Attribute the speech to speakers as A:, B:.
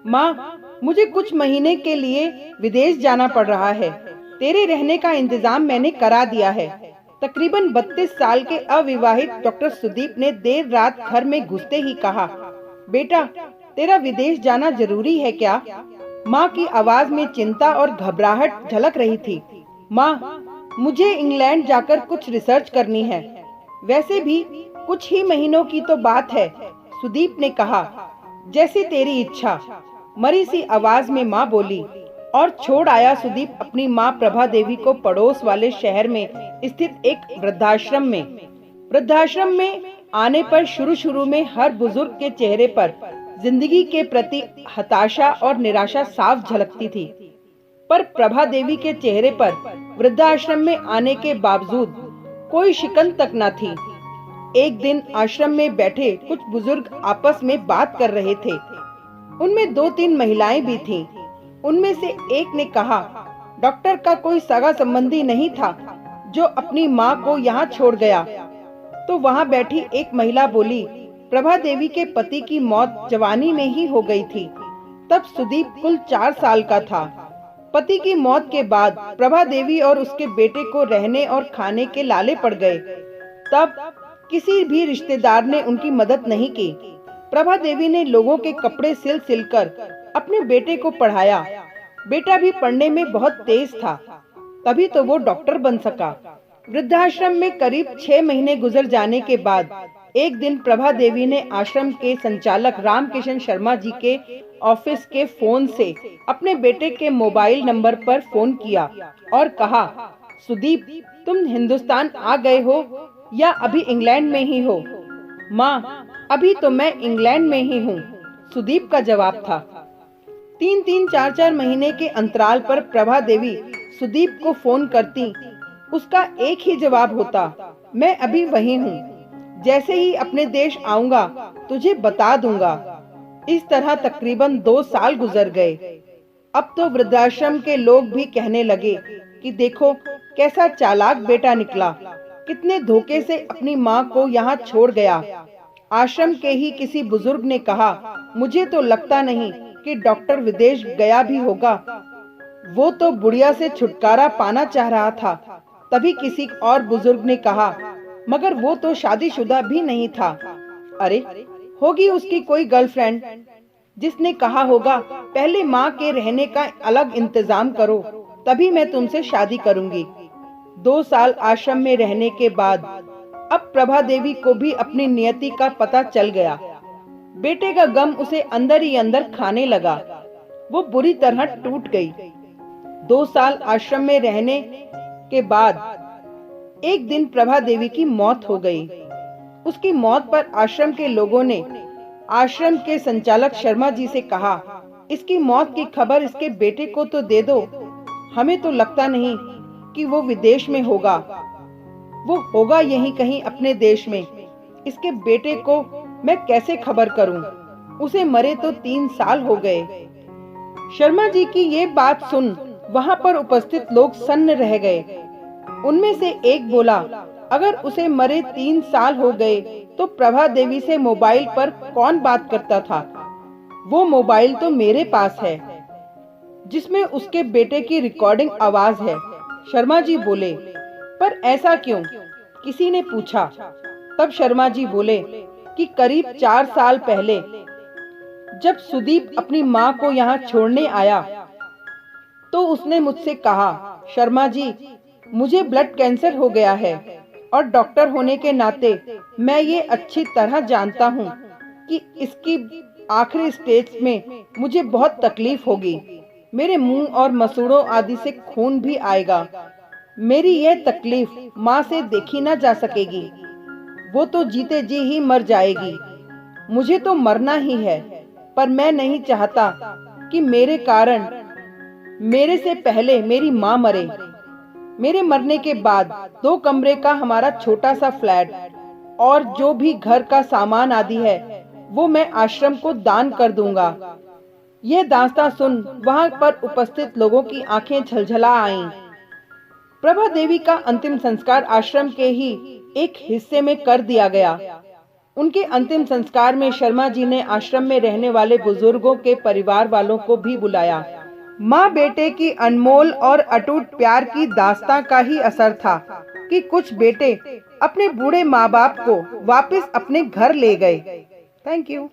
A: माँ, मुझे कुछ महीने के लिए विदेश जाना पड़ रहा है। तेरे रहने का इंतजाम मैंने करा दिया है। तकरीबन 32 साल के अविवाहित डॉक्टर सुदीप ने देर रात घर में घुसते ही कहा, बेटा, तेरा विदेश जाना जरूरी है क्या? माँ की आवाज में चिंता और घबराहट झलक रही थी। माँ, मुझे इंग्लैंड जाकर कुछ रिसर्च करनी है। वैसे भी कुछ ही महीनों की तो बात है, सुदीप ने कहा। जैसी तेरी इच्छा, मरी सी आवाज में माँ बोली। और छोड़ आया सुदीप अपनी माँ प्रभा देवी को पड़ोस वाले शहर में स्थित एक वृद्धाश्रम में। वृद्धाश्रम में आने पर शुरू में हर बुजुर्ग के चेहरे पर जिंदगी के प्रति हताशा और निराशा साफ झलकती थी, पर प्रभा देवी के चेहरे पर वृद्धाश्रम में आने के बावजूद कोई शिकन तक न थी। एक दिन आश्रम में बैठे कुछ बुजुर्ग आपस में बात कर रहे थे। उनमें 2-3 महिलाएं भी थीं। उनमें से एक ने कहा, डॉक्टर का कोई सगा संबंधी नहीं था जो अपनी माँ को यहाँ छोड़ गया। तो वहाँ बैठी एक महिला बोली, प्रभा देवी के पति की मौत जवानी में ही हो गई थी। तब सुदीप कुल 4 साल का था। पति की मौत के बाद प्रभा देवी और उसके बेटे को रहने और खाने के लाले पड़ गए। तब किसी भी रिश्तेदार ने उनकी मदद नहीं की। प्रभा देवी ने लोगों के कपड़े सिल कर अपने बेटे को पढ़ाया। बेटा भी पढ़ने में बहुत तेज था, तभी तो वो डॉक्टर बन सका। वृद्धाश्रम में करीब 6 महीने गुजर जाने के बाद एक दिन प्रभा देवी ने आश्रम के संचालक रामकिशन शर्मा जी के ऑफिस के फोन से अपने बेटे के मोबाइल नंबर पर फोन किया और कहा, सुदीप, तुम हिंदुस्तान आ गए हो या अभी इंग्लैंड में ही हो? माँ, अभी तो मैं इंग्लैंड में ही हूँ, सुदीप का जवाब था। 3-3, 4-4 महीने के अंतराल पर प्रभा देवी सुदीप को फोन करती। उसका एक ही जवाब होता, मैं अभी वही हूँ, जैसे ही अपने देश आऊंगा तुझे बता दूंगा। इस तरह तकरीबन 2 साल गुजर गए। अब तो वृद्धाश्रम के लोग भी कहने लगे कि देखो कैसा चालाक बेटा निकला, कितने धोखे से अपनी माँ को यहाँ छोड़ गया। आश्रम के ही किसी बुजुर्ग ने कहा, मुझे तो लगता नहीं कि डॉक्टर विदेश गया भी होगा, वो तो बुढ़िया से छुटकारा पाना चाह रहा था। तभी किसी और बुजुर्ग ने कहा, मगर वो तो शादीशुदा भी नहीं था। अरे, होगी उसकी कोई गर्लफ्रेंड, जिसने कहा होगा पहले माँ के रहने का अलग इंतजाम करो, तभी मैं तुमसे शादी करूंगी। 2 साल आश्रम में रहने के बाद अब प्रभा देवी को भी अपनी नियति का पता चल गया। बेटे का गम उसे अंदर ही अंदर खाने लगा। वो बुरी तरह टूट गई। 2 साल आश्रम में रहने के बाद एक दिन प्रभा देवी की मौत हो गई। उसकी मौत पर आश्रम के लोगों ने आश्रम के संचालक शर्मा जी से कहा, इसकी मौत की खबर इसके बेटे को तो दे दो। हमें तो लगता नहीं कि वो विदेश में होगा, वो होगा यहीं कहीं अपने देश में। इसके बेटे को मैं कैसे खबर करूं? उसे मरे तो 3 साल हो गए। शर्मा जी की ये बात सुन वहां पर उपस्थित लोग सन्न रह गए। उनमें से एक बोला, अगर उसे मरे 3 साल हो गए तो प्रभा देवी से मोबाइल पर कौन बात करता था? वो मोबाइल तो मेरे पास है, जिसमें उसके बेटे की रिकॉर्डिंग आवाज है। शर्मा जी बोले, पर ऐसा क्यों? किसी ने पूछा। तब शर्मा जी बोले कि करीब 4 साल पहले जब सुदीप अपनी माँ को यहाँ छोड़ने आया तो उसने मुझसे कहा, शर्मा जी, मुझे ब्लड कैंसर हो गया है और डॉक्टर होने के नाते मैं ये अच्छी तरह जानता हूँ कि इसकी आखिरी स्टेज में मुझे बहुत तकलीफ होगी। मेरे मुंह और मसूड़ों आदि से खून भी आएगा। मेरी यह तकलीफ माँ से देखी ना जा सकेगी। वो तो जीते जी ही मर जाएगी। मुझे तो मरना ही है, पर मैं नहीं चाहता कि मेरे कारण मेरे से पहले मेरी माँ मरे। मेरे मरने के बाद 2 कमरे का हमारा छोटा सा फ्लैट और जो भी घर का सामान आदि है वो मैं आश्रम को दान कर दूंगा। यह दास्तां सुन वहां पर उपस्थित लोगों की आंखें झलझला आईं। प्रभा देवी का अंतिम संस्कार आश्रम के ही एक हिस्से में कर दिया गया। उनके अंतिम संस्कार में शर्मा जी ने आश्रम में रहने वाले बुजुर्गों के परिवार वालों को भी बुलाया। माँ बेटे की अनमोल और अटूट प्यार की दास्तां का ही असर था कि कुछ बेटे अपने बूढ़े माँ बाप को वापस अपने घर ले गए। Thank you.